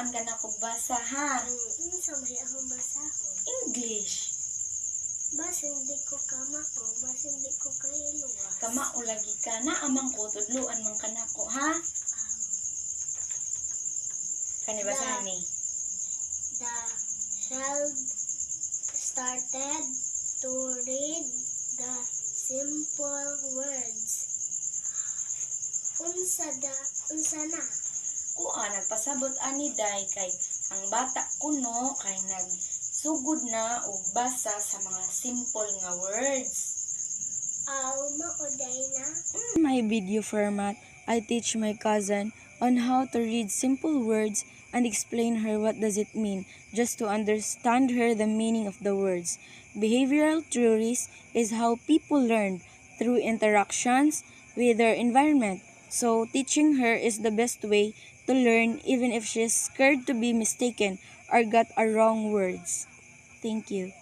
Turuan ka na kog basa, ha? Sa may akong basahon. English. Bas hindi ko kama o, bas hindi ko kayo luwas. Kama o lagi ka na amang ko tudluan man kanako, ha? Kani basahan ni. The child started to read the simple words. Unsa na? Kuan nagpasabot ani day kay ang bata kuno kay nagsugod na og basa sa mga simple nga words. Mauday na? In my video format, I teach my cousin on how to read simple words and explain her what does it mean just to understand her the meaning of the words. Behavioral theories is how people learn through interactions with their environment. So teaching her is the best way to learn even if she is scared to be mistaken or got a wrong words. Thank you.